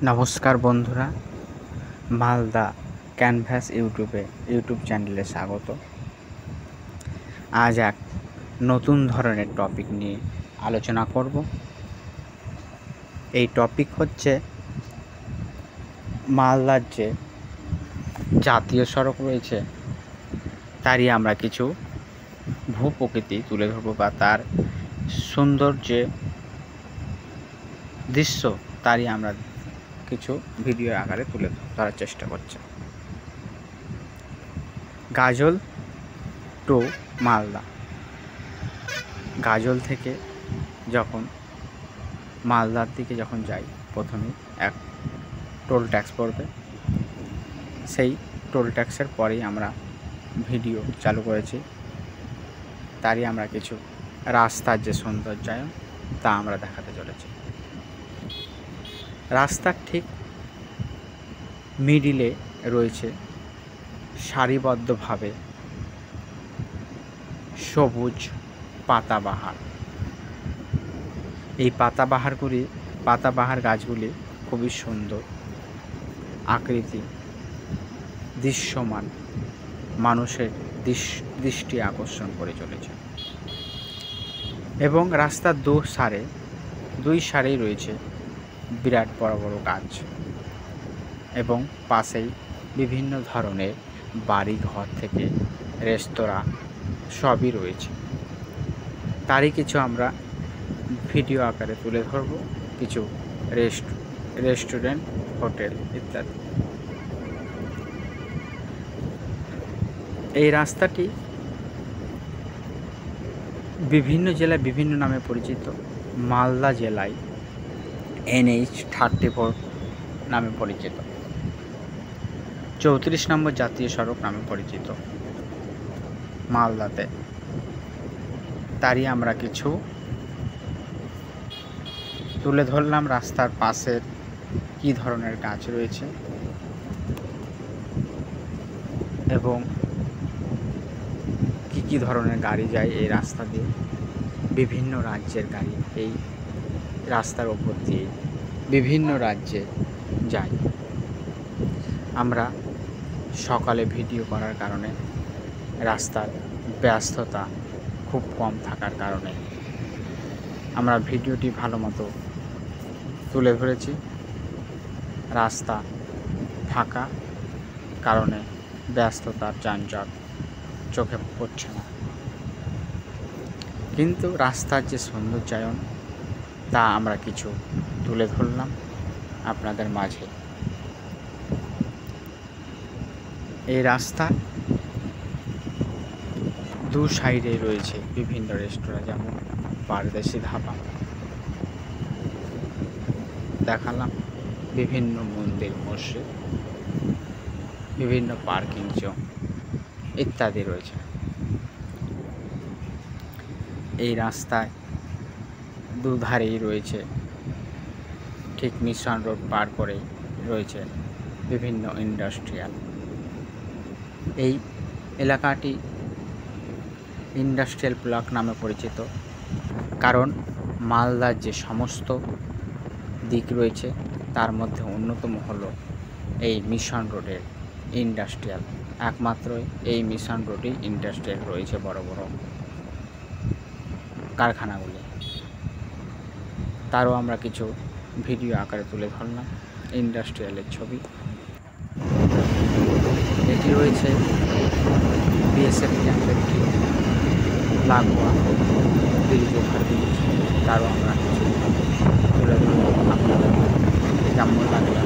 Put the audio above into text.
নমস্কার বন্ধুরা, Malda canvas YouTube চ্যানেলে স্বাগত। আজ এক নতুন ধরনের টপিক নিয়ে আলোচনা করব। এই টপিক হচ্ছে মালদার যে জাতীয় সড়ক রয়েছে তারই আমরা কিছু ভূপ্রকৃতি তুলে ধরব বা তার সুন্দর যে দৃশ্য তারই আমরা কিছু ভিডিও আকারে তুলে ধরার চেষ্টা করছে। গাজল টু মালদা। গাজল থেকে যখন মালদার দিকে যখন যাই, প্রথমে এক টোল ট্যাক্স পড়বে। সেই টোল ট্যাক্সের পরেই আমরা ভিডিও চালু করেছি। তারই আমরা কিছু রাস্তার যে সৌন্দর্যায়ন তা আমরা দেখাতে চলেছি। রাস্তার ঠিক মিডিলে রয়েছে সারিবদ্ধভাবে সবুজ পাতাবাহার। এই পাতাবাহার গাছগুলি খুবই সুন্দর আকৃতি, দৃশ্যমান, মানুষের দৃষ্টি আকর্ষণ করে চলেছে। এবং রাস্তার দুই সারেই রয়েছে বিরাট বড় বড় গাছ এবং পাশেই বিভিন্ন ধরনের বাড়ি ঘর থেকে রেস্তোরাঁ সবই রয়েছে। তারই কিছু আমরা ভিডিও আকারে তুলে ধরব, কিছু রেস্টুরেন্ট, হোটেল ইত্যাদি। এই রাস্তাটি বিভিন্ন জেলায় বিভিন্ন নামে পরিচিত। মালদা জেলায় NH-34 নামে পরিচিত, 34 নম্বর জাতীয় সড়ক নামে পরিচিত মালদাতে। তারই আমরা কিছু তুলে ধরলাম। রাস্তার পাশের কী ধরনের গাছ রয়েছে এবং কী ধরনের গাড়ি যায় এই রাস্তা দিয়ে। বিভিন্ন রাজ্যের গাড়ি এই রাস্তার ওপর দিয়ে বিভিন্ন রাজ্যে যায়। আমরা সকালে ভিডিও করার কারণে রাস্তার ব্যস্ততা খুব কম থাকার কারণে আমরা ভিডিওটি ভালো মতো তুলে ধরেছি। রাস্তা ফাঁকা কারণে ব্যস্ততার যানজট চোখে পড়ছে না, কিন্তু রাস্তার যে সৌন্দর্যায়ন তা আমরা কিছু তুলে ধরলাম আপনাদের মাঝে। এই রাস্তার দু সাইডে রয়েছে বিভিন্ন রেস্তোরাঁ, যেমন পারদেশি ধাবা দেখালাম, বিভিন্ন মন্দির, মসজিদ, বিভিন্ন পার্কিং জোন ইত্যাদি রয়েছে। এই রাস্তায় দুধারেই রয়েছে, ঠিক মিশন রোড পার করেই রয়েছে বিভিন্ন ইন্ডাস্ট্রিয়াল। এই এলাকাটি ইন্ডাস্ট্রিয়াল ব্লক নামে পরিচিত, কারণ মালদার যে সমস্ত দিক রয়েছে তার মধ্যে অন্যতম হলো এই মিশন রোডের ইন্ডাস্ট্রিয়াল। একমাত্র এই মিশন রোডেই ইন্ডাস্ট্রিয়াল রয়েছে, বড় বড় কারখানাগুলি। তারও আমরা কিছু ভিডিও আকারে তুলে ধরলাম ইন্ডাস্ট্রিয়ালের ছবি। এটি রয়েছে BSF ক্যাম্পের ঠিক লাগোয়া ব্রিজ, ওভার ব্রিজ। তারও আমরা কিছু তুলে ধরলাম আপনাদের কেমন লাগলো।